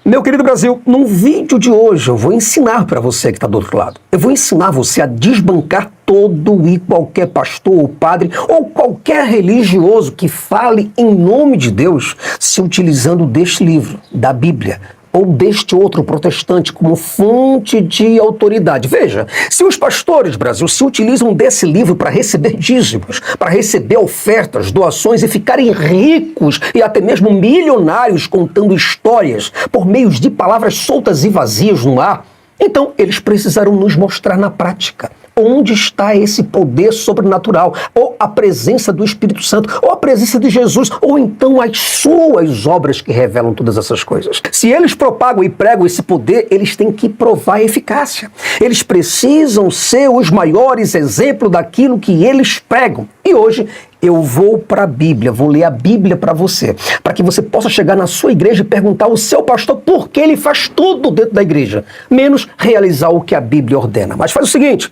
Meu querido Brasil, no vídeo de hoje eu vou ensinar para você que está do outro lado. Eu vou ensinar você a desbancar todo e qualquer pastor ou padre ou qualquer religioso que fale em nome de Deus se utilizando deste livro, da Bíblia, ou deste outro protestante como fonte de autoridade. Veja, se os pastores, Brasil, se utilizam desse livro para receber dízimos, para receber ofertas, doações e ficarem ricos e até mesmo milionários contando histórias por meio de palavras soltas e vazias no ar, então eles precisarão nos mostrar na prática onde está esse poder sobrenatural, ou a presença do Espírito Santo, ou a presença de Jesus, ou então as suas obras que revelam todas essas coisas. Se eles propagam e pregam esse poder, eles têm que provar a eficácia. Eles precisam ser os maiores exemplos daquilo que eles pregam. E hoje eu vou para a Bíblia, vou ler a Bíblia para você, para que você possa chegar na sua igreja e perguntar ao seu pastor por que ele faz tudo dentro da igreja, menos realizar o que a Bíblia ordena. Mas faz o seguinte,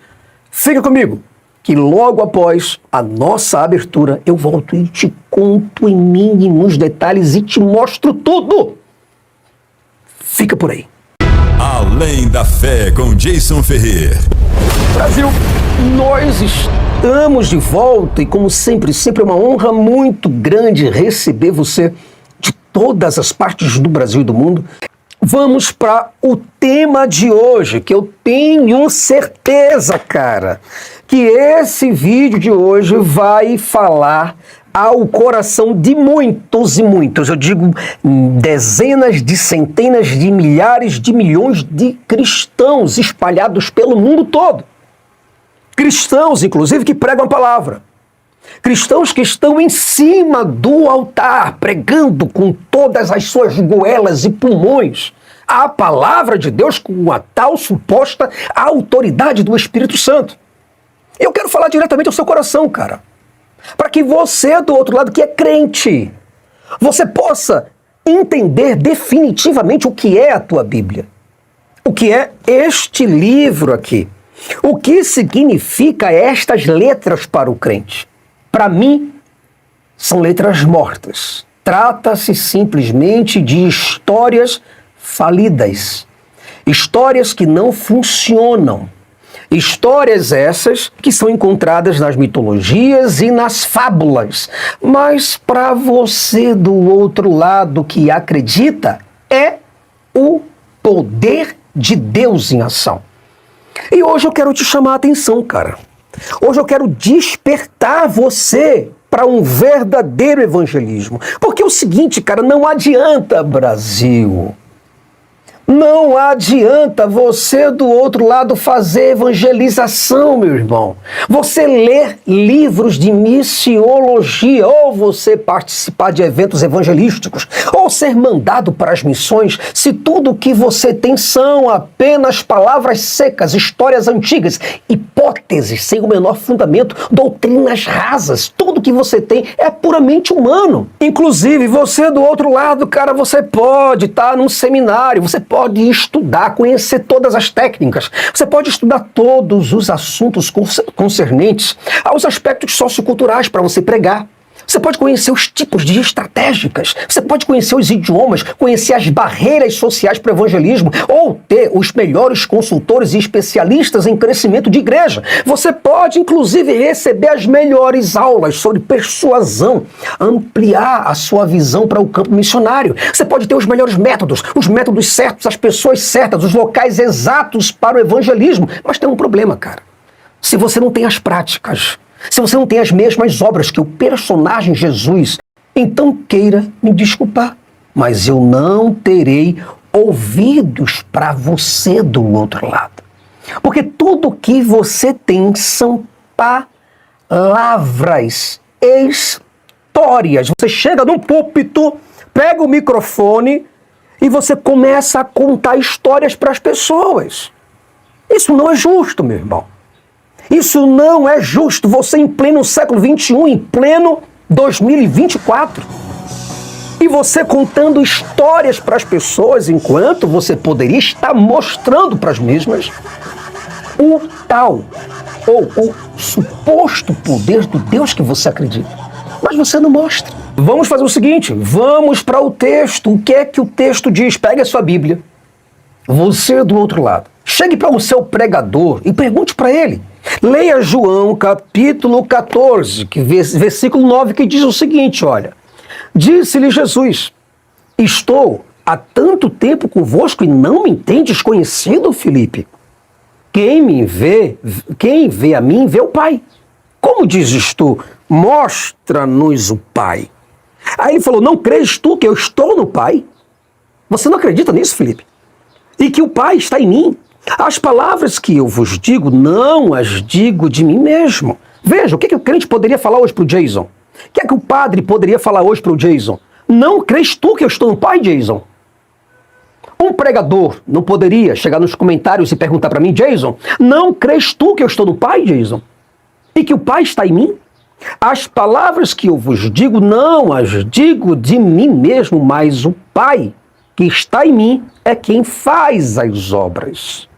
fica comigo, que logo após a nossa abertura eu volto e te conto em mínimos detalhes e te mostro tudo. Fica por aí. Além da Fé com Jason Ferrer. Brasil, nós estamos de volta e como sempre é uma honra muito grande receber você de todas as partes do Brasil e do mundo. Vamos para o tema de hoje, que eu tenho certeza, cara, que esse vídeo de hoje vai falar ao coração de muitos e muitos, eu digo dezenas de centenas de milhares de milhões de cristãos espalhados pelo mundo todo. Cristãos, inclusive, que pregam a palavra. Cristãos que estão em cima do altar, pregando com todas as suas goelas e pulmões a palavra de Deus com a tal suposta autoridade do Espírito Santo. Eu quero falar diretamente ao seu coração, cara, para que você do outro lado que é crente, você possa entender definitivamente o que é a tua Bíblia, o que é este livro aqui, o que significa estas letras para o crente. Para mim, são letras mortas. Trata-se simplesmente de histórias falidas, histórias que não funcionam, histórias essas que são encontradas nas mitologias e nas fábulas. Mas para você do outro lado que acredita, é o poder de Deus em ação. E hoje eu quero te chamar a atenção, cara. Hoje eu quero despertar você para um verdadeiro evangelismo. Porque é o seguinte, cara, não adianta, Brasil. Não adianta você do outro lado fazer evangelização, meu irmão. Você ler livros de missiologia, ou você participar de eventos evangelísticos, ou ser mandado para as missões, se tudo o que você tem são apenas palavras secas, histórias antigas, hipóteses sem o menor fundamento, doutrinas rasas. Tudo que você tem é puramente humano. Inclusive, você do outro lado, cara, você pode estar num seminário, você pode estudar, conhecer todas as técnicas, você pode estudar todos os assuntos concernentes aos aspectos socioculturais para você pregar. Você pode conhecer os tipos de estratégicas, você pode conhecer os idiomas, conhecer as barreiras sociais para o evangelismo, ou ter os melhores consultores e especialistas em crescimento de igreja. Você pode, inclusive, receber as melhores aulas sobre persuasão, ampliar a sua visão para o campo missionário. Você pode ter os melhores métodos, os métodos certos, as pessoas certas, os locais exatos para o evangelismo. Mas tem um problema, cara. Se você não tem as práticas, se você não tem as mesmas obras que o personagem Jesus, então queira me desculpar, mas eu não terei ouvidos para você do outro lado. Porque tudo que você tem são palavras, histórias. Você chega num púlpito, pega o microfone e você começa a contar histórias para as pessoas. Isso não é justo, meu irmão. Isso não é justo. Você em pleno século XXI, em pleno 2024, e você contando histórias para as pessoas, enquanto você poderia estar mostrando para as mesmas o tal, ou o suposto poder do Deus que você acredita. Mas você não mostra. Vamos fazer o seguinte, vamos para o texto. O que é que o texto diz? Pegue a sua Bíblia, você do outro lado. Chegue para o seu pregador e pergunte para ele. Leia João capítulo 14, versículo 9, que diz o seguinte, olha. Disse-lhe Jesus, estou há tanto tempo convosco e não me tendes conhecido, Filipe? Quem vê a mim, vê o Pai. Como dizes tu? Mostra-nos o Pai. Aí ele falou, não crês tu que eu estou no Pai? Você não acredita nisso, Filipe? E que o Pai está em mim? As palavras que eu vos digo, não as digo de mim mesmo. Veja, o que o crente poderia falar hoje para o Jason? O que é que o padre poderia falar hoje para o Jason? Não crês tu que eu estou no Pai, Jason? Um pregador não poderia chegar nos comentários e perguntar para mim, Jason, não crês tu que eu estou no Pai, Jason? E que o Pai está em mim? As palavras que eu vos digo, não as digo de mim mesmo, mas o Pai que está em mim é quem faz as obras.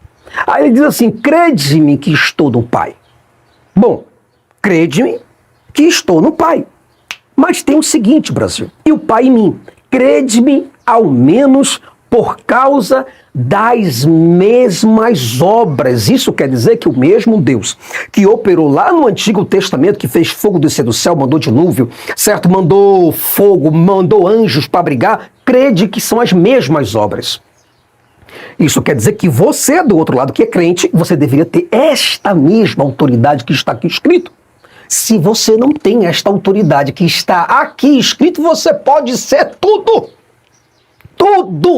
Aí ele diz assim, crede-me que estou no Pai. Bom, crede-me que estou no Pai. Mas tem o seguinte, Brasil, e o Pai em mim, crede-me ao menos por causa das mesmas obras. Isso quer dizer que o mesmo Deus que operou lá no Antigo Testamento, que fez fogo descer do céu, mandou dilúvio, certo? Mandou fogo, mandou anjos para brigar, crede que são as mesmas obras. Isso quer dizer que você, do outro lado, que é crente, você deveria ter esta mesma autoridade que está aqui escrito. Se você não tem esta autoridade que está aqui escrito, você pode ser tudo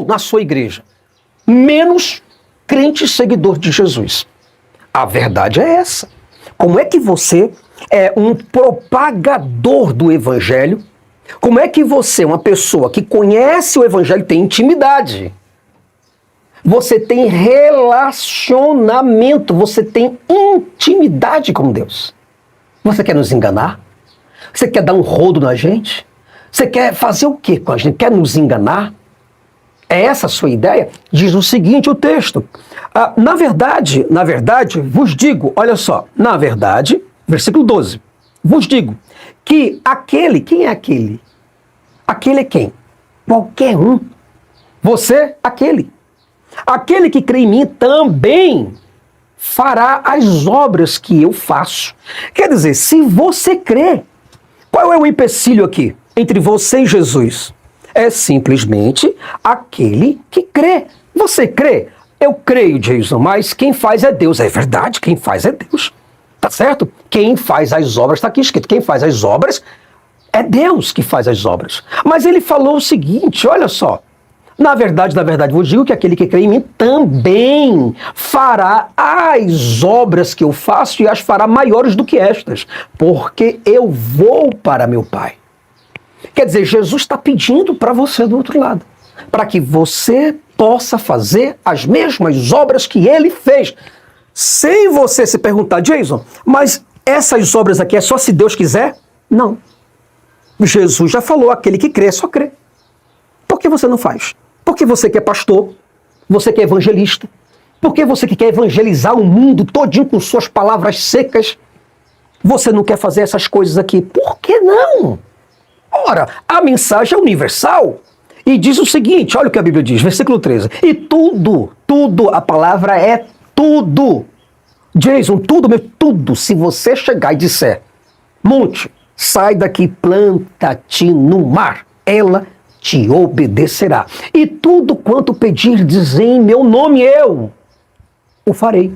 na sua igreja, menos crente seguidor de Jesus. A verdade é essa. Como é que você é um propagador do evangelho? Como é que você, uma pessoa que conhece o evangelho, tem intimidade? Você tem relacionamento, você tem intimidade com Deus. Você quer nos enganar? Você quer dar um rodo na gente? Você quer fazer o quê com a gente? Quer nos enganar? É essa a sua ideia? Diz o seguinte, o texto. Na verdade, vos digo, olha só, na verdade, versículo 12, vos digo que aquele, quem é aquele? Aquele é quem? Qualquer um. Você, aquele. Aquele que crê em mim também fará as obras que eu faço. Quer dizer, se você crê, qual é o empecilho aqui entre você e Jesus? É simplesmente aquele que crê. Você crê? Eu creio, Jason, mas quem faz é Deus. É verdade, quem faz é Deus. Tá certo? Quem faz as obras, está aqui escrito, quem faz as obras é Deus que faz as obras. Mas ele falou o seguinte, olha só. Na verdade, vos digo que aquele que crê em mim também fará as obras que eu faço e as fará maiores do que estas, porque eu vou para meu Pai. Quer dizer, Jesus está pedindo para você do outro lado, para que você possa fazer as mesmas obras que ele fez. Sem você se perguntar, Jason, mas essas obras aqui é só se Deus quiser? Não. Jesus já falou, aquele que crê, só crê. Por que você não faz? Porque você que é pastor, você que é evangelista, porque você que quer evangelizar o mundo todinho com suas palavras secas, você não quer fazer essas coisas aqui. Por que não? Ora, a mensagem é universal e diz o seguinte, olha o que a Bíblia diz, versículo 13. E tudo, a palavra é tudo. Jason, tudo. Se você chegar e disser, monte, sai daqui, planta-te no mar, ela te obedecerá. E tudo quanto pedirdes em meu nome, eu o farei.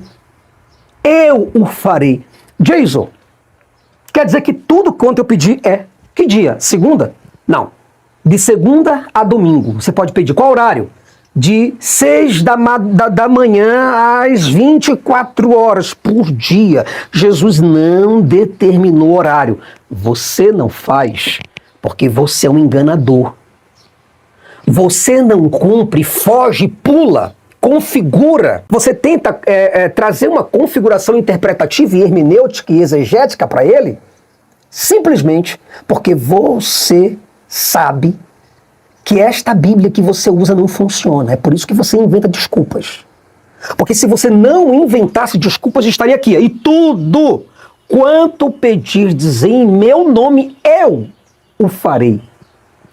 Eu o farei. Jason, quer dizer que tudo quanto eu pedir é... Que dia? Segunda? Não. De segunda a domingo. Você pode pedir qual horário? De 6 da manhã às 24 horas por dia. Jesus não determinou horário. Você não faz porque você é um enganador. Você não cumpre, foge, pula, configura. Você tenta trazer uma configuração interpretativa e hermenêutica e exegética para ele, simplesmente porque você sabe que esta Bíblia que você usa não funciona. É por isso que você inventa desculpas. Porque se você não inventasse desculpas, estaria aqui. E tudo quanto pedirdes em meu nome, eu o farei.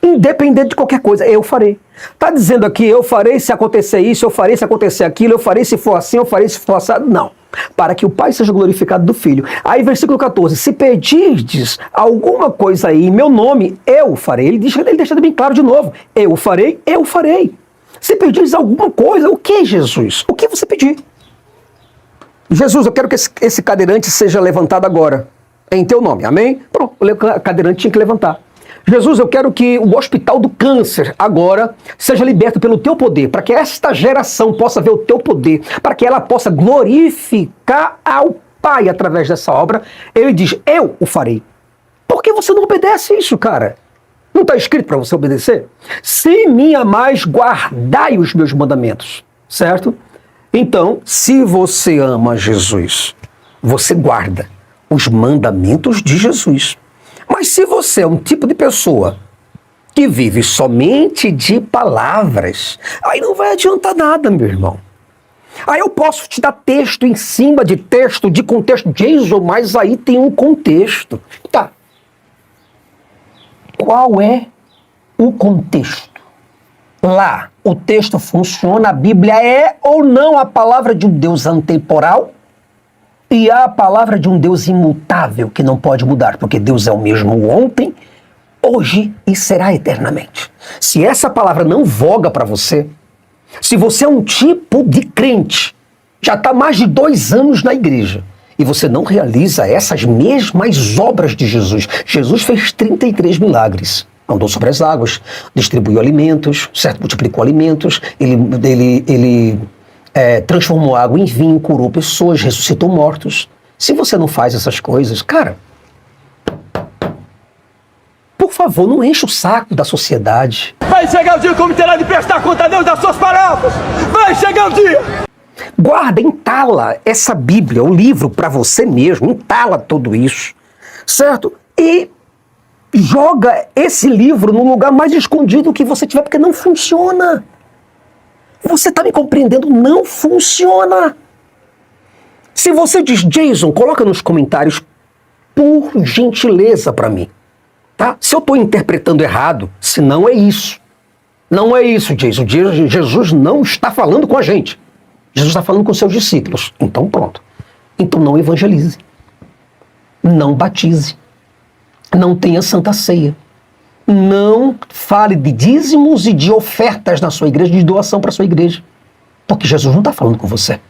Independente de qualquer coisa, eu farei. Está dizendo aqui, eu farei se acontecer isso, eu farei se acontecer aquilo, eu farei se for assim, eu farei se for assado. Não. Para que o Pai seja glorificado do Filho. Aí, versículo 14, se pedirdes alguma coisa aí em meu nome, eu farei. Ele deixa bem claro de novo, eu farei, eu farei. Se pedirdes alguma coisa, o que, Jesus? O que você pedir? Jesus, eu quero que esse cadeirante seja levantado agora, em teu nome, amém? Pronto, o cadeirante tinha que levantar. Jesus, eu quero que o hospital do câncer agora seja liberto pelo teu poder, para que esta geração possa ver o teu poder, para que ela possa glorificar ao Pai através dessa obra. Ele diz, eu o farei. Por que você não obedece isso, cara? Não está escrito para você obedecer? Se me amais, guardai os meus mandamentos, certo? Então, se você ama Jesus, você guarda os mandamentos de Jesus. Mas se você é um tipo de pessoa que vive somente de palavras, aí não vai adiantar nada, meu irmão. Aí eu posso te dar texto em cima de texto, de contexto, Jason, mas aí tem um contexto. Tá. Qual é o contexto? Lá, o texto funciona, a Bíblia é ou não a palavra de um Deus atemporal? E há a palavra de um Deus imutável que não pode mudar, porque Deus é o mesmo ontem, hoje e será eternamente. Se essa palavra não voga para você, se você é um tipo de crente, já está mais de 2 anos na igreja, e você não realiza essas mesmas obras de Jesus. Jesus fez 33 milagres. Andou sobre as águas, distribuiu alimentos, certo? Multiplicou alimentos, ele transformou água em vinho, curou pessoas, ressuscitou mortos. Se você não faz essas coisas, cara, por favor, não enche o saco da sociedade. Vai chegar o dia como terá de prestar conta a Deus das suas palavras. Vai chegar o dia. Guarda, entala essa Bíblia, o livro para você mesmo, entala tudo isso, certo? E joga esse livro no lugar mais escondido que você tiver, porque não funciona. Você está me compreendendo? Não funciona. Se você diz, Jason, coloca nos comentários, por gentileza, para mim. Tá? Se eu estou interpretando errado, se não é isso. Não é isso, Jason. Jesus não está falando com a gente. Jesus está falando com seus discípulos. Então pronto. Então não evangelize. Não batize. Não tenha santa ceia. Não fale de dízimos e de ofertas na sua igreja, de doação para a sua igreja. Porque Jesus não está falando com você.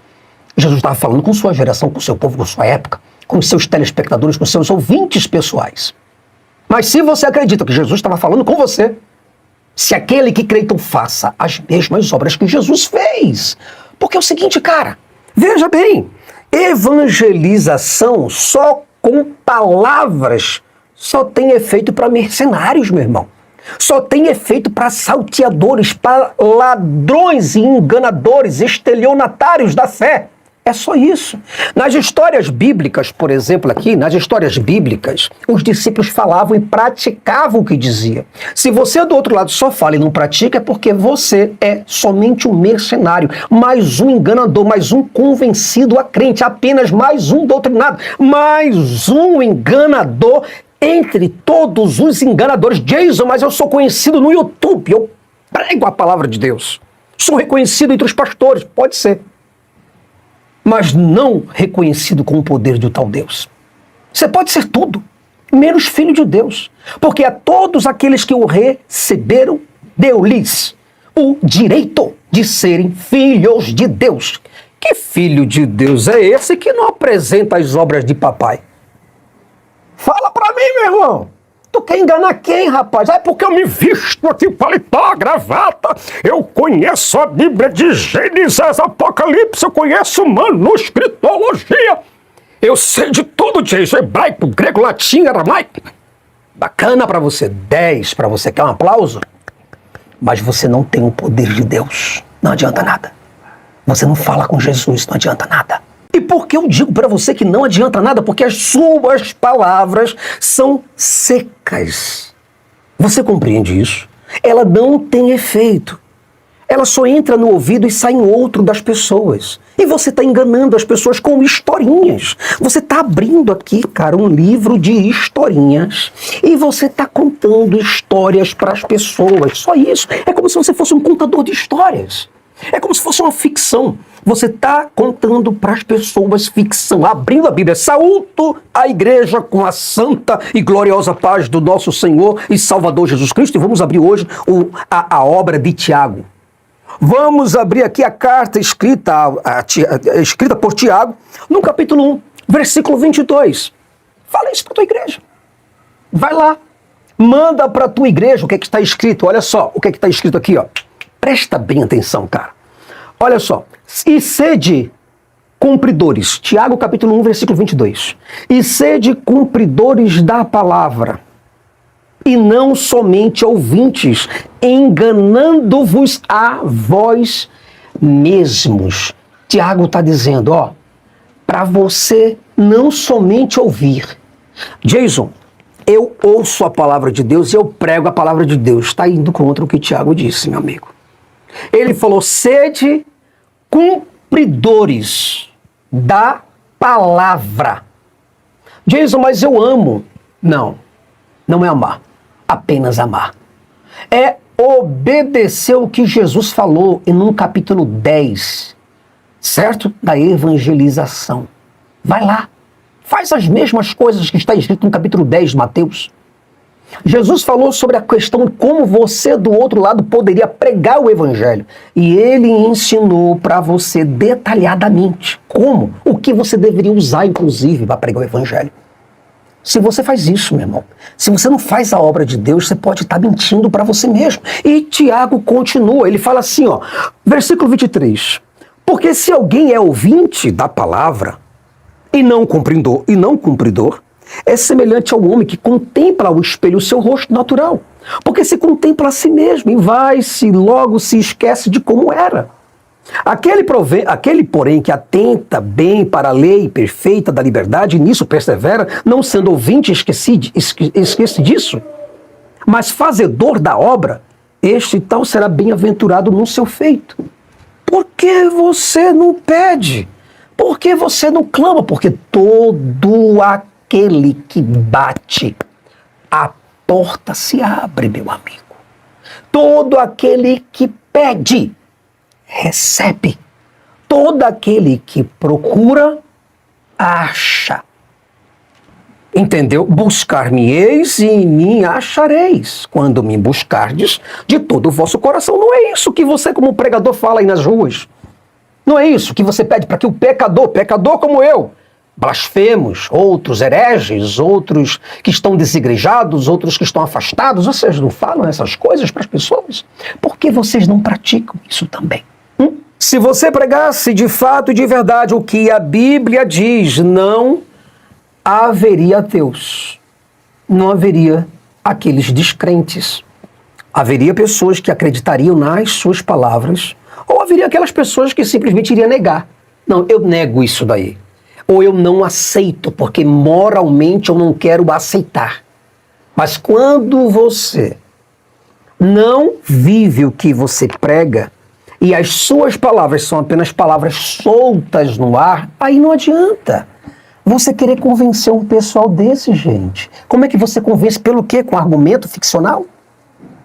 Jesus estava falando com sua geração, com seu povo, com sua época, com seus telespectadores, com seus ouvintes pessoais. Mas se você acredita que Jesus estava falando com você, se aquele que crê, então faça as mesmas obras que Jesus fez. Porque é o seguinte, cara, veja bem, evangelização só com palavras só tem efeito para mercenários, meu irmão. Só tem efeito para salteadores, para ladrões e enganadores, estelionatários da fé. É só isso. Nas histórias bíblicas, por exemplo, aqui, nas histórias bíblicas, os discípulos falavam e praticavam o que dizia. Se você do outro lado só fala e não pratica, é porque você é somente um mercenário, mais um enganador, mais um convencido a crente, apenas mais um doutrinado, mais um enganador entre todos os enganadores. Jason, mas eu sou conhecido no YouTube, eu prego a palavra de Deus. Sou reconhecido entre os pastores, pode ser. Mas não reconhecido com o poder de um tal Deus. Você pode ser tudo, menos filho de Deus. Porque a todos aqueles que o receberam, deu-lhes o direito de serem filhos de Deus. Que filho de Deus é esse que não apresenta as obras de papai? Fala pra mim, meu irmão. Tu quer enganar quem, rapaz? É porque eu me visto aqui, paletó, gravata. Eu conheço a Bíblia de Gênesis, Apocalipse, eu conheço manuscritologia. Eu sei de tudo, Jason, hebraico, grego, latim, aramaico. Bacana pra você, 10 pra você. Quer um aplauso? Mas você não tem o poder de Deus. Não adianta nada. Você não fala com Jesus, não adianta nada. E por que eu digo para você que não adianta nada? Porque as suas palavras são secas. Você compreende isso? Ela não tem efeito. ela só entra no ouvido e sai em outro das pessoas. E você está enganando as pessoas com historinhas. Você está abrindo aqui, cara, um livro de historinhas e você está contando histórias para as pessoas. Só isso. É como se você fosse um contador de histórias. É como se fosse uma ficção. Você está contando para as pessoas ficção, abrindo a Bíblia. Saúdo a igreja com a santa e gloriosa paz do nosso Senhor e Salvador Jesus Cristo. E vamos abrir hoje a obra de Tiago. Vamos abrir aqui a carta escrita por Tiago, no capítulo 1, versículo 22. Fala isso para a tua igreja. Vai lá. Manda para a tua igreja o que está escrito. Olha só o que está escrito aqui, ó. Presta bem atenção, cara. Olha só. E sede cumpridores. Tiago, capítulo 1, versículo 22. E sede cumpridores da palavra, e não somente ouvintes, enganando-vos a vós mesmos. Tiago está dizendo, ó, para você não somente ouvir. Jason, eu ouço a palavra de Deus e eu prego a palavra de Deus. Está indo contra o que Tiago disse, meu amigo. Ele falou, sede cumpridores da palavra. Jason, mas eu amo. Não, não é amar. Apenas amar. É obedecer o que Jesus falou em capítulo 10, certo? Da evangelização. Vai lá. Faz as mesmas coisas que está escrito no capítulo 10 de Mateus. Jesus falou sobre a questão de como você do outro lado poderia pregar o evangelho. E ele ensinou para você detalhadamente como, o que você deveria usar, inclusive, para pregar o evangelho. Se você faz isso, meu irmão, se você não faz a obra de Deus, você pode estar mentindo para você mesmo. E Tiago continua, ele fala assim, ó, versículo 23. Porque se alguém é ouvinte da palavra e não cumpridor, é semelhante ao homem que contempla ao espelho o seu rosto natural. Porque se contempla a si mesmo e logo se esquece de como era. Aquele, porém, que atenta bem para a lei perfeita da liberdade e nisso persevera, não sendo ouvinte, esquece disso, mas fazedor da obra, este tal será bem-aventurado no seu feito. Por que você não pede? Por que você não clama? Porque todo aquele que bate, a porta se abre, meu amigo. Todo aquele que pede, recebe. Todo aquele que procura, acha. Entendeu? Buscar-me-eis e em mim achareis, quando me buscardes de todo o vosso coração. Não é isso que você, como pregador, fala aí nas ruas. Não é isso que você pede para que o pecador como eu, blasfemos, outros hereges, outros que estão desigrejados, outros que estão afastados, vocês não falam essas coisas para as pessoas? Por que vocês não praticam isso também? Se você pregasse de fato e de verdade o que a Bíblia diz, não haveria ateus, não haveria aqueles descrentes. Haveria pessoas que acreditariam nas suas palavras, ou haveria aquelas pessoas que simplesmente iriam negar. Não, eu nego isso daí. Ou eu não aceito, porque moralmente eu não quero aceitar. Mas quando você não vive o que você prega, e as suas palavras são apenas palavras soltas no ar, aí não adianta você querer convencer um pessoal desse, gente. Como é que você convence? Pelo quê? Com argumento ficcional?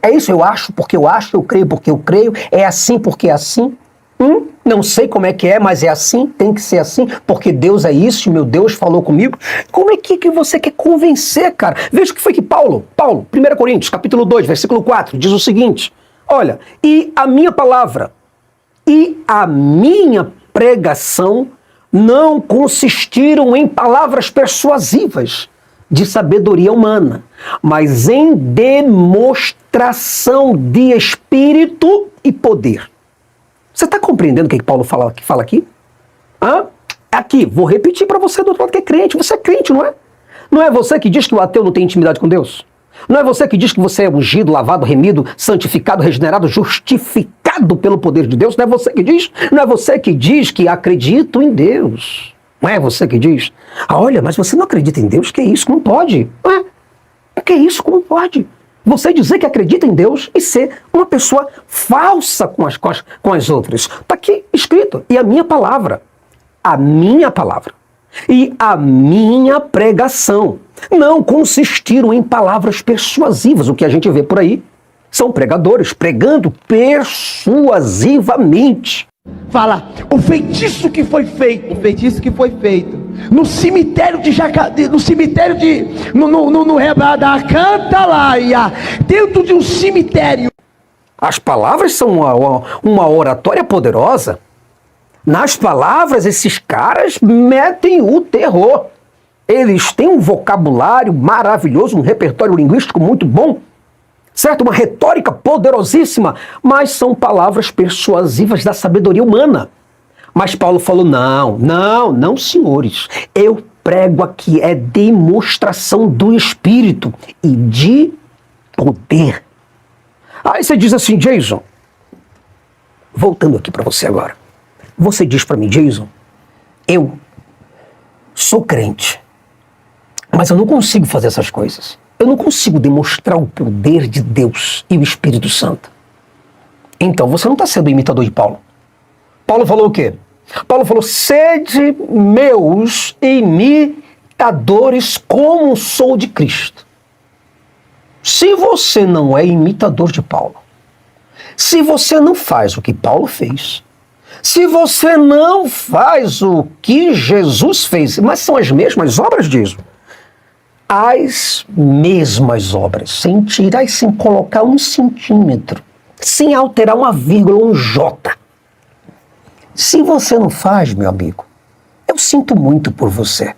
É isso, eu acho porque eu acho, eu creio porque eu creio, é assim porque é assim? Não sei como é que é, mas é assim, tem que ser assim, porque Deus é isso, meu Deus falou comigo. Como é que você quer convencer, cara? Veja o que foi que Paulo, 1 Coríntios, capítulo 2, versículo 4, diz o seguinte, olha, e a minha palavra e a minha pregação não consistiram em palavras persuasivas de sabedoria humana, mas em demonstração de espírito e poder. Você está compreendendo o que Paulo fala aqui? Aqui, vou repetir para você do outro lado que é crente. Você é crente, não é? Não é você que diz que o ateu não tem intimidade com Deus? Não é você que diz que você é ungido, lavado, remido, santificado, regenerado, justificado pelo poder de Deus? Não é você que diz? Não é você que diz que acredito em Deus? Não é você que diz? Olha, mas você não acredita em Deus? Que isso? Como pode? Que isso? Como pode? Você dizer que acredita em Deus e ser uma pessoa falsa com as outras. Está aqui escrito. E a minha palavra e a minha pregação não consistiram em palavras persuasivas. O que a gente vê por aí são pregadores pregando persuasivamente. Fala, o feitiço que foi feito no cemitério de no Rebada Cantalaia, dentro de um cemitério. As palavras são uma oratória poderosa. Nas palavras, esses caras metem o terror. Eles têm um vocabulário maravilhoso, um repertório linguístico muito bom, certo? Uma retórica poderosíssima, mas são palavras persuasivas da sabedoria humana. Mas Paulo falou, não, senhores. Eu prego aqui, é demonstração do Espírito e de poder. Aí você diz assim, Jason, voltando aqui para você agora. Você diz para mim, Jason, eu sou crente, mas eu não consigo fazer essas coisas. Eu não consigo demonstrar o poder de Deus e o Espírito Santo. Então, você não está sendo imitador de Paulo. Paulo falou o quê? Paulo falou, sede meus imitadores como sou de Cristo. Se você não é imitador de Paulo, se você não faz o que Paulo fez, se você não faz o que Jesus fez, mas são as mesmas obras, diz, as mesmas obras, sem tirar e sem colocar um centímetro, sem alterar uma vírgula, um J. Se você não faz, meu amigo, eu sinto muito por você.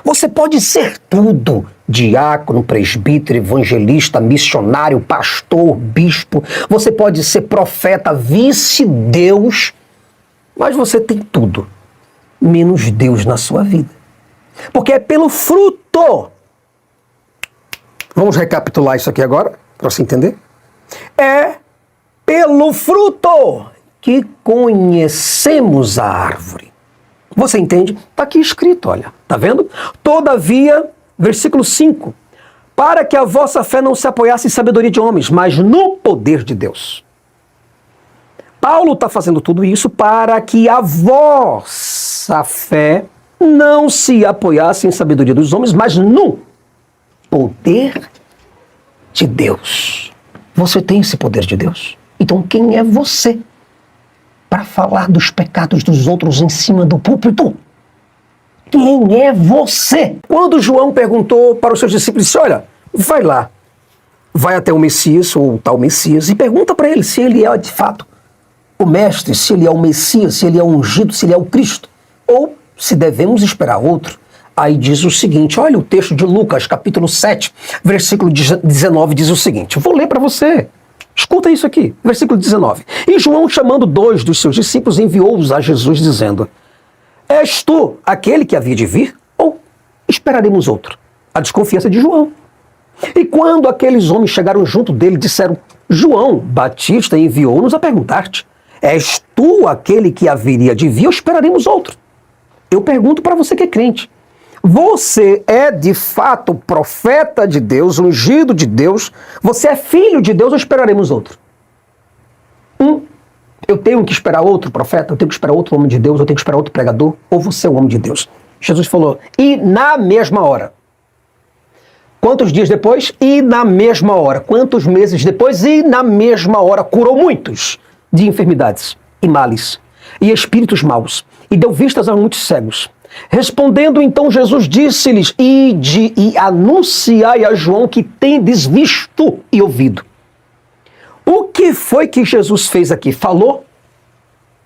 Você pode ser tudo, diácono, presbítero, evangelista, missionário, pastor, bispo, você pode ser profeta, vice-deus, mas você tem tudo, menos Deus na sua vida. Porque é pelo fruto. Vamos recapitular isso aqui agora, para você entender. É pelo fruto que conhecemos a árvore. Você entende? Está aqui escrito, olha. Está vendo? Todavia, versículo 5. Para que a vossa fé não se apoiasse em sabedoria de homens, mas no poder de Deus. Paulo está fazendo tudo isso para que a vossa fé não se apoiasse em sabedoria dos homens, mas no poder de Deus. Você tem esse poder de Deus? Então quem é você para falar dos pecados dos outros em cima do púlpito? Quem é você? Quando João perguntou para os seus discípulos, disse, olha, vai lá, vai até o Messias, ou o tal Messias, e pergunta para ele se ele é de fato o mestre, se ele é o Messias, se ele é o ungido, se ele é o Cristo, ou se devemos esperar outro. Aí diz o seguinte, olha o texto de Lucas, capítulo 7, versículo 19, diz o seguinte, eu vou ler para você, escuta isso aqui, versículo 19. E João, chamando 2 dos seus discípulos, enviou-os a Jesus, dizendo, és tu aquele que havia de vir, ou esperaremos outro? A desconfiança de João. E quando aqueles homens chegaram junto dele, disseram, João Batista enviou-nos a perguntar-te, és tu aquele que haveria de vir ou esperaremos outro? Eu pergunto para você que é crente. Você é de fato profeta de Deus, ungido de Deus? Você é filho de Deus ou esperaremos outro? Eu tenho que esperar outro profeta? Eu tenho que esperar outro homem de Deus? Eu tenho que esperar outro pregador? Ou você é o homem de Deus? Jesus falou, e na mesma hora. Quantos dias depois? E na mesma hora. Quantos meses depois? E na mesma hora. Curou muitos de enfermidades e males e espíritos maus, e deu vistas a muitos cegos. Respondendo então Jesus disse-lhes, ide e anunciai a João que tendes visto e ouvido. O que foi que Jesus fez aqui? Falou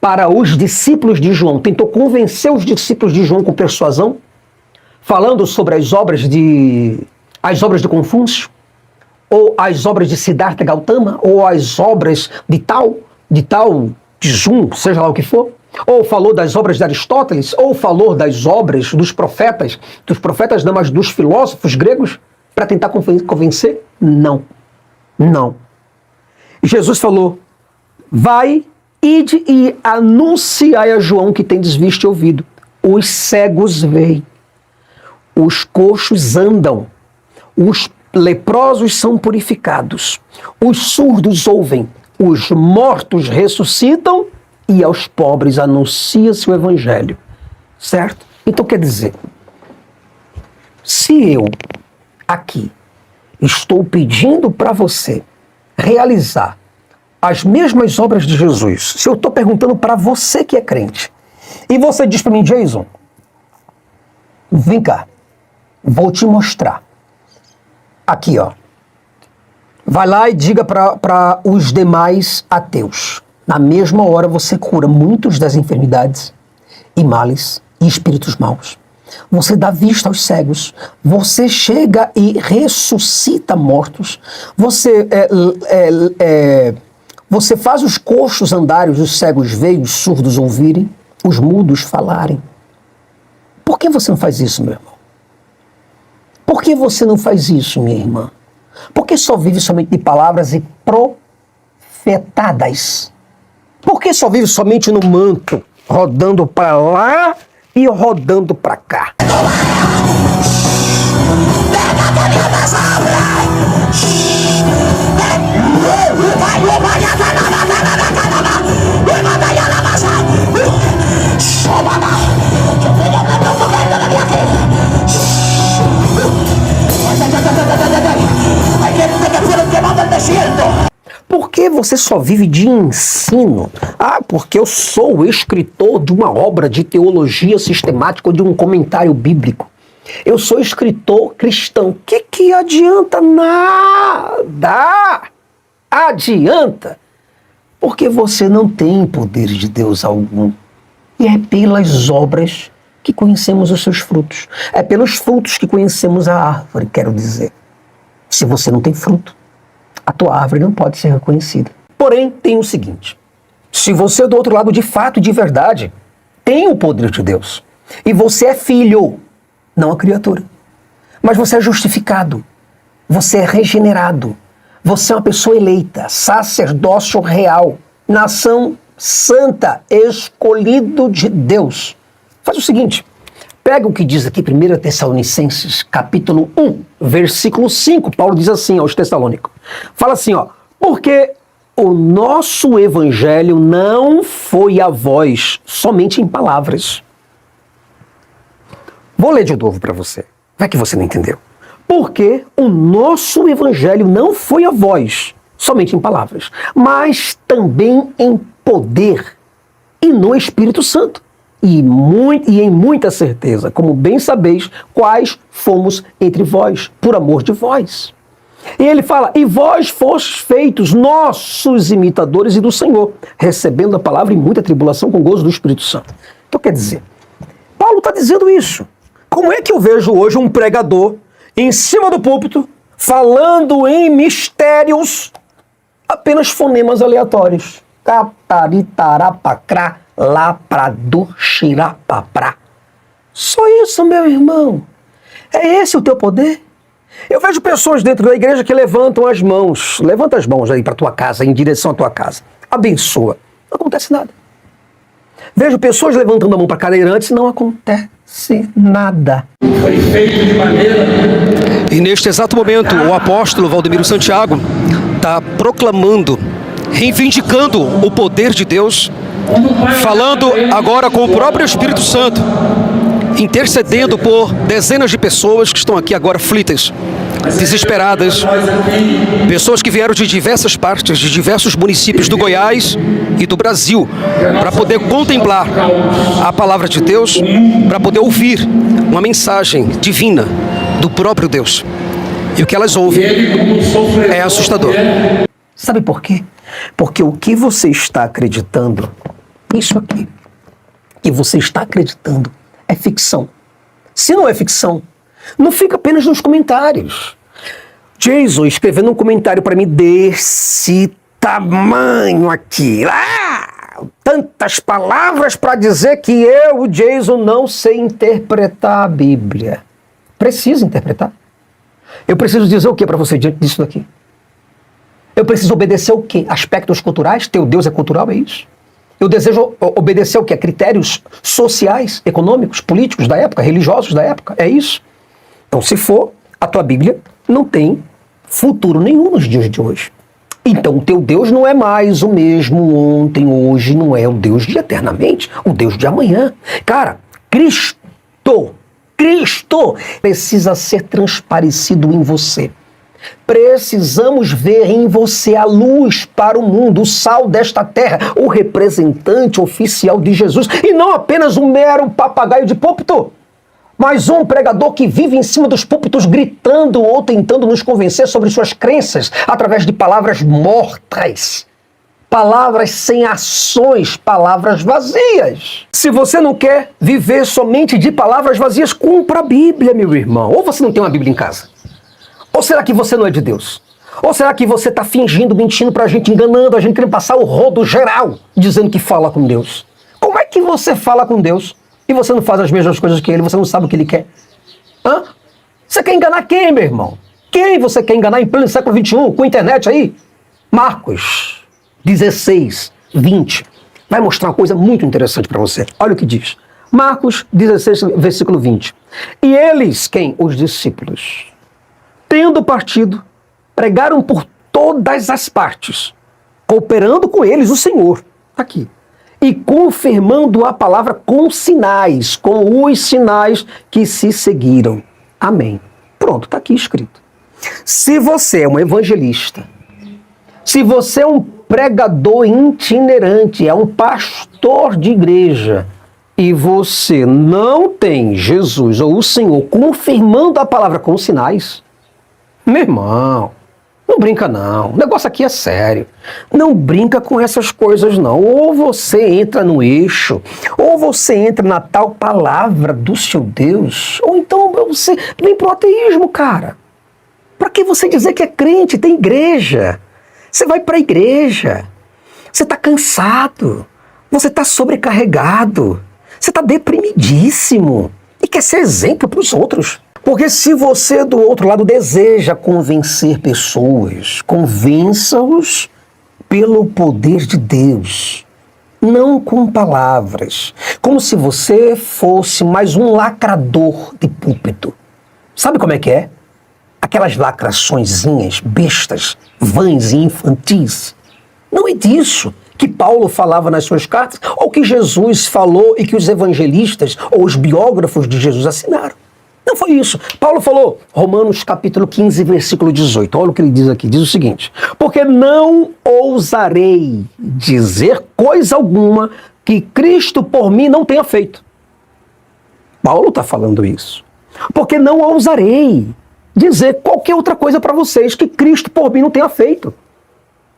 para os discípulos de João, tentou convencer os discípulos de João com persuasão, falando sobre as obras de Confúcio, ou as obras de Siddhartha Gautama, ou as obras de tal Jung, seja lá o que for, ou falou das obras de Aristóteles, ou falou das obras dos profetas não, mas dos filósofos gregos, para tentar convencer? Não. Jesus falou, vai, ide e anunciai a João que tendes visto e ouvido. Os cegos veem, os coxos andam, os leprosos são purificados, os surdos ouvem, os mortos ressuscitam e aos pobres anuncia-se o evangelho. Certo? Então quer dizer, se eu aqui estou pedindo para você realizar as mesmas obras de Jesus, se eu estou perguntando para você que é crente, e você diz para mim, Jason, vem cá, vou te mostrar. Aqui, ó. Vai lá e diga para os demais ateus. Na mesma hora você cura muitos das enfermidades e males e espíritos maus. Você dá vista aos cegos. Você chega e ressuscita mortos. Você faz os coxos andarem, os cegos verem, os surdos ouvirem, os mudos falarem. Por que você não faz isso, meu irmão? Por que você não faz isso, minha irmã? Por que só vive somente de palavras e profetadas? Por que só vive somente no manto, rodando para lá e rodando para cá? Por que você só vive de ensino? Ah, porque eu sou o escritor de uma obra de teologia sistemática ou de um comentário bíblico. Eu sou escritor cristão. Que adianta? Nada! Adianta! Porque você não tem poder de Deus algum. E é pelas obras que conhecemos os seus frutos. É pelos frutos que conhecemos a árvore, quero dizer. Se você não tem fruto, a tua árvore não pode ser reconhecida. Porém, tem o seguinte. Se você do outro lado, de fato e de verdade, tem o poder de Deus, e você é filho, não a criatura, mas você é justificado, você é regenerado, você é uma pessoa eleita, sacerdócio real, nação santa, escolhido de Deus. Faz o seguinte, pega o que diz aqui 1 Tessalonicenses, capítulo 1, versículo 5, Paulo diz assim aos Tessalônicos, fala assim, ó, porque o nosso evangelho não foi a vós somente em palavras. Vou ler de novo para você, vai que você não entendeu. Porque o nosso evangelho não foi a vós somente em palavras, mas também em poder e no Espírito Santo. E em muita certeza, como bem sabeis, quais fomos entre vós, por amor de vós. E ele fala, e vós fostes feitos nossos imitadores e do Senhor, recebendo a palavra em muita tribulação com gozo do Espírito Santo. Então quer dizer, Paulo está dizendo isso. Como é que eu vejo hoje um pregador em cima do púlpito, falando em mistérios, apenas fonemas aleatórios? Cataritarapacrá, lapradu, xirapaprá. Só isso, meu irmão. É esse o teu poder? Eu vejo pessoas dentro da igreja que levantam as mãos. Levanta as mãos aí para tua casa, em direção à tua casa. Abençoa. Não acontece nada. Vejo pessoas levantando a mão para cadeirantes e não acontece nada. Foi feito de maneira... E neste exato momento, o apóstolo Valdemiro Santiago está proclamando, reivindicando o poder de Deus, falando agora com o próprio Espírito Santo, intercedendo por dezenas de pessoas que estão aqui agora aflitas, desesperadas, pessoas que vieram de diversas partes, de diversos municípios do Goiás e do Brasil, para poder contemplar a palavra de Deus, para poder ouvir uma mensagem divina do próprio Deus. E o que elas ouvem é assustador. Sabe por quê? Porque o que você está acreditando, isso aqui, que você está acreditando, é ficção. Se não é ficção, não fica apenas nos comentários. Jason escrevendo um comentário para mim desse tamanho aqui. Tantas palavras para dizer que eu, Jason, não sei interpretar a Bíblia. Preciso interpretar. Eu preciso dizer o que para você diante disso daqui? Eu preciso obedecer o quê? Aspectos culturais? Teu Deus é cultural, é isso? Eu desejo obedecer o quê? Critérios sociais, econômicos, políticos da época, religiosos da época, é isso? Então, se for, a tua Bíblia não tem futuro nenhum nos dias de hoje. Então o teu Deus não é mais o mesmo ontem, hoje, não é o Deus de eternamente, o Deus de amanhã. Cara, Cristo precisa ser transparecido em você. Precisamos ver em você a luz para o mundo, o sal desta terra, o representante oficial de Jesus, e não apenas um mero papagaio de púlpito, mas um pregador que vive em cima dos púlpitos gritando ou tentando nos convencer sobre suas crenças através de palavras mortas, palavras sem ações, palavras vazias. Se você não quer viver somente de palavras vazias, compra a Bíblia, meu irmão. Ou você não tem uma Bíblia em casa? Ou será que você não é de Deus? Ou será que você está fingindo, mentindo pra gente, enganando a gente, querendo passar o rodo geral, dizendo que fala com Deus? Como é que você fala com Deus e você não faz as mesmas coisas que Ele, você não sabe o que Ele quer? Hã? Você quer enganar quem, meu irmão? Quem você quer enganar em pleno século XXI, com a internet aí? Marcos 16, 20. Vai mostrar uma coisa muito interessante para você. Olha o que diz. Marcos 16, versículo 20. E eles, quem? Os discípulos, tendo partido, pregaram por todas as partes, cooperando com eles o Senhor, aqui, e confirmando a palavra com sinais, com os sinais que se seguiram. Amém. Pronto, está aqui escrito. Se você é um evangelista, se você é um pregador itinerante, é um pastor de igreja, e você não tem Jesus ou o Senhor confirmando a palavra com sinais, meu irmão, não brinca não, o negócio aqui é sério. Não brinca com essas coisas não. Ou você entra no eixo, ou você entra na tal palavra do seu Deus, ou então você vem pro ateísmo, cara. Pra que você dizer que é crente? Tem igreja. Você vai pra igreja. Você tá cansado. Você tá sobrecarregado. Você tá deprimidíssimo. E quer ser exemplo pros outros. Porque se você do outro lado deseja convencer pessoas, convença-os pelo poder de Deus, não com palavras, como se você fosse mais um lacrador de púlpito. Sabe como é que é? Aquelas lacraçõezinhas, bestas, vãs e infantis. Não é disso que Paulo falava nas suas cartas, ou que Jesus falou e que os evangelistas ou os biógrafos de Jesus assinaram. Não foi isso. Paulo falou, Romanos capítulo 15, versículo 18. Olha o que ele diz aqui. Diz o seguinte: porque não ousarei dizer coisa alguma que Cristo por mim não tenha feito. Paulo está falando isso. Porque não ousarei dizer qualquer outra coisa para vocês que Cristo por mim não tenha feito.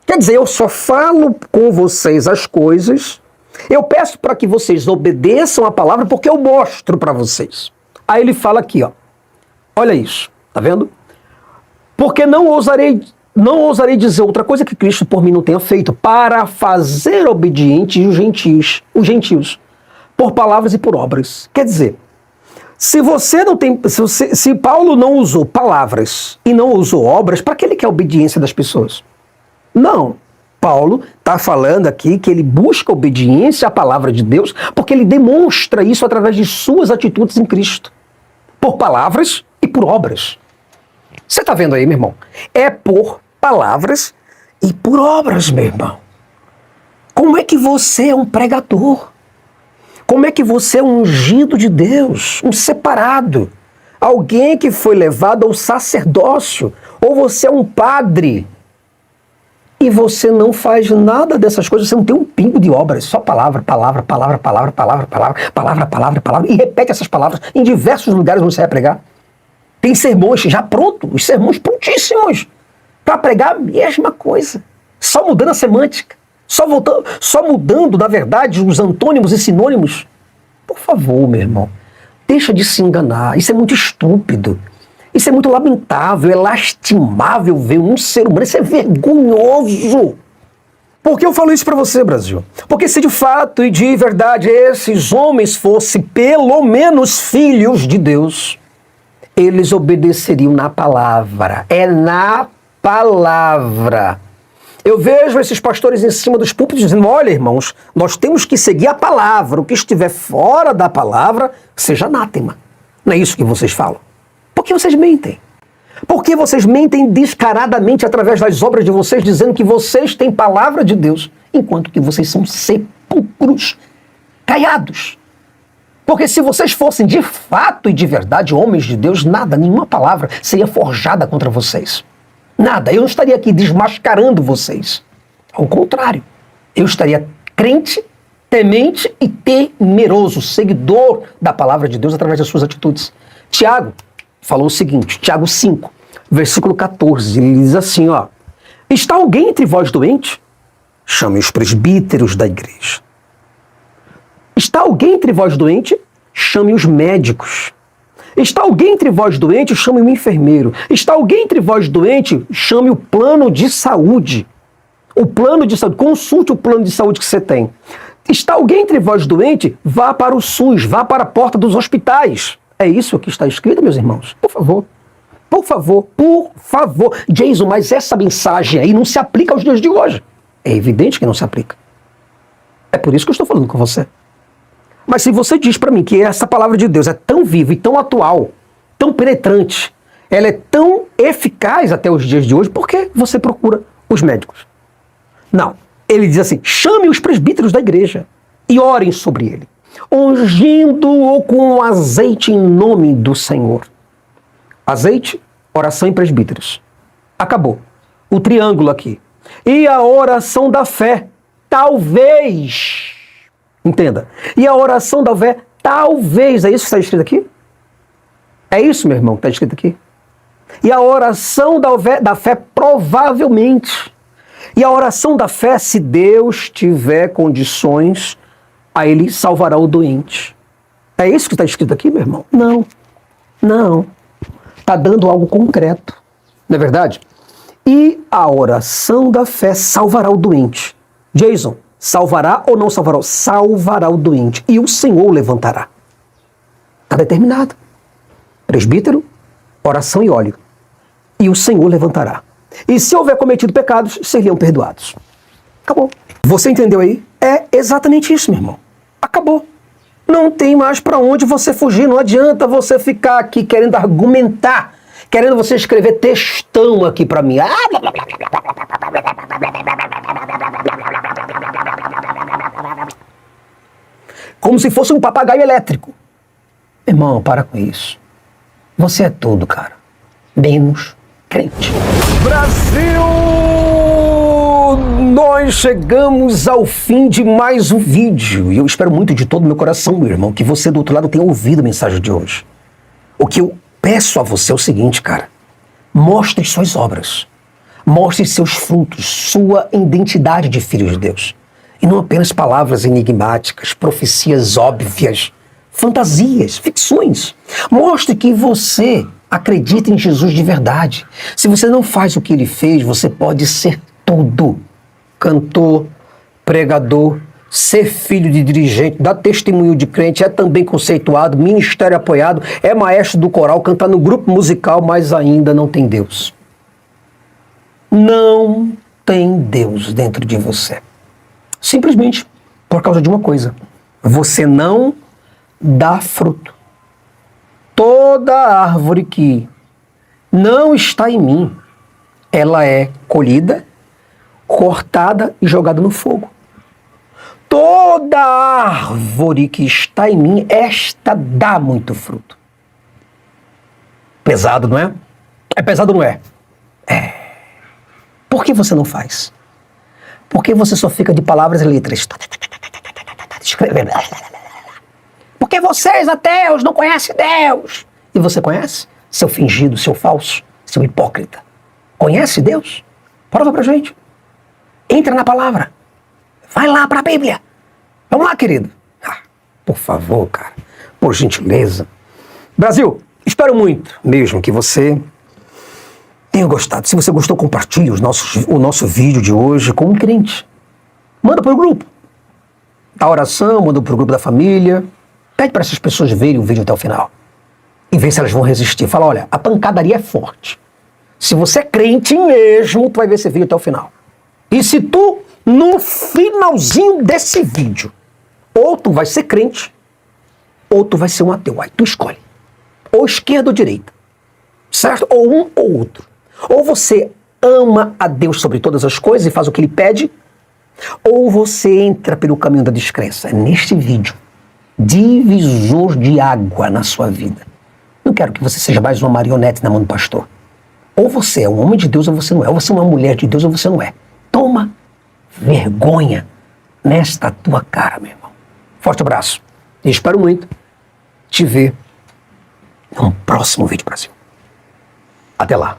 Quer dizer, eu só falo com vocês as coisas, eu peço para que vocês obedeçam a palavra porque eu mostro para vocês. Aí ele fala aqui, ó. Olha isso, tá vendo? Porque não ousarei dizer outra coisa que Cristo por mim não tenha feito, para fazer obedientes os gentios, por palavras e por obras. Quer dizer, se Paulo não usou palavras e não usou obras, para que ele quer a obediência das pessoas? Não. Paulo está falando aqui que ele busca obediência à palavra de Deus, porque ele demonstra isso através de suas atitudes em Cristo. Por palavras e por obras. Você está vendo aí, meu irmão? É por palavras e por obras, meu irmão. Como é que você é um pregador? Como é que você é um ungido de Deus, um separado? Alguém que foi levado ao sacerdócio? Ou você é um padre? E você não faz nada dessas coisas, você não tem um pingo de obras, só palavra, palavra, palavra, palavra, palavra, palavra, palavra, palavra, palavra, e repete essas palavras em diversos lugares onde você vai pregar. Tem sermões já prontos, os sermões prontíssimos, para pregar a mesma coisa, só mudando a semântica, só mudando, na verdade, os antônimos e sinônimos. Por favor, meu irmão, deixa de se enganar, isso é muito estúpido. Isso é muito lamentável, é lastimável ver um ser humano, isso é vergonhoso. Por que eu falo isso para você, Brasil? Porque se de fato e de verdade esses homens fossem pelo menos filhos de Deus, eles obedeceriam na palavra. É na palavra. Eu vejo esses pastores em cima dos púlpitos dizendo, olha, irmãos, nós temos que seguir a palavra. O que estiver fora da palavra, seja anátema. Não é isso que vocês falam? Porque vocês mentem. Porque vocês mentem descaradamente através das obras de vocês, dizendo que vocês têm palavra de Deus, enquanto que vocês são sepulcros caiados. Porque se vocês fossem de fato e de verdade homens de Deus, nada, nenhuma palavra seria forjada contra vocês. Nada, eu não estaria aqui desmascarando vocês. Ao contrário, eu estaria crente, temente e temeroso, seguidor da palavra de Deus através das suas atitudes. Tiago falou o seguinte, Tiago 5, versículo 14, ele diz assim, ó: está alguém entre vós doente? Chame os presbíteros da igreja. Está alguém entre vós doente? Chame os médicos. Está alguém entre vós doente? Chame o enfermeiro. Está alguém entre vós doente? Chame o plano de saúde. O plano de saúde, consulte o plano de saúde que você tem. Está alguém entre vós doente? Vá para o SUS, vá para a porta dos hospitais. É isso que está escrito, meus irmãos? Por favor. Por favor, por favor. Jason, mas essa mensagem aí não se aplica aos dias de hoje. É evidente que não se aplica. É por isso que eu estou falando com você. Mas se você diz para mim que essa palavra de Deus é tão viva e tão atual, tão penetrante, ela é tão eficaz até os dias de hoje, por que você procura os médicos? Não. Ele diz assim, chame os presbíteros da igreja e orem sobre ele, ungindo-o com azeite em nome do Senhor. Azeite, oração e presbíteros. Acabou. O triângulo aqui. E a oração da fé, talvez... Entenda. E a oração da fé, talvez, é isso que está escrito aqui? É isso, meu irmão, que está escrito aqui? E a oração da fé, provavelmente. E a oração da fé, se Deus tiver condições, aí ele salvará o doente. É isso que está escrito aqui, meu irmão? Não. Não. Está dando algo concreto. Não é verdade? E a oração da fé salvará o doente. Jason, salvará ou não salvará? Salvará o doente. E o Senhor o levantará. Está determinado. Presbítero, oração e óleo. E o Senhor levantará. E se houver cometido pecados, seriam perdoados. Acabou. Você entendeu aí? É exatamente isso, meu irmão. Acabou. Não tem mais para onde você fugir. Não adianta você ficar aqui querendo argumentar, querendo você escrever textão aqui para mim. Como se fosse um papagaio elétrico. Irmão, para com isso. Você é tudo, cara. Menos crente. Brasil! Nós chegamos ao fim de mais um vídeo. E eu espero muito de todo o meu coração, meu irmão, que você do outro lado tenha ouvido a mensagem de hoje. O que eu peço a você é o seguinte, cara. Mostre suas obras. Mostre seus frutos, sua identidade de filho de Deus. E não apenas palavras enigmáticas, profecias óbvias, fantasias, ficções. Mostre que você acredita em Jesus de verdade. Se você não faz o que ele fez, você pode ser tudo. Cantor, pregador, ser filho de dirigente, dar testemunho de crente, é também conceituado, ministério apoiado, é maestro do coral, cantar no grupo musical, mas ainda não tem Deus. Não tem Deus dentro de você. Simplesmente por causa de uma coisa. Você não dá fruto. Toda árvore que não está em mim, ela é colhida, cortada e jogada no fogo. Toda árvore que está em mim, esta dá muito fruto. Pesado, não é? É pesado, não é? É. Por que você não faz? Por que você só fica de palavras e letras? Escrevendo. Porque vocês, ateus, não conhecem Deus. E você conhece? Seu fingido, seu falso, seu hipócrita. Conhece Deus? Prova pra gente. Entra na palavra. Vai lá pra Bíblia. Vamos lá, querido. Por favor, cara. Por gentileza. Brasil, espero muito mesmo que você tenha gostado. Se você gostou, compartilhe o nosso vídeo de hoje com um crente. Manda pro grupo da oração, manda pro grupo da família. Pede para essas pessoas verem o vídeo até o final. E ver se elas vão resistir. Fala, olha, a pancadaria é forte. Se você é crente mesmo, tu vai ver esse vídeo até o final. E se tu, no finalzinho desse vídeo, ou tu vai ser crente, ou tu vai ser um ateu. Aí tu escolhe. Ou esquerda ou direita. certo? Ou um ou outro. Ou você ama a Deus sobre todas as coisas e faz o que Ele pede, ou você entra pelo caminho da descrença. Neste vídeo, divisor de água na sua vida. Não quero que você seja mais uma marionete na mão do pastor. Ou você é um homem de Deus ou você não é. Ou você é uma mulher de Deus ou você não é. Toma vergonha nesta tua cara, meu irmão. Forte abraço. E espero muito te ver num próximo vídeo, Brasil. Até lá.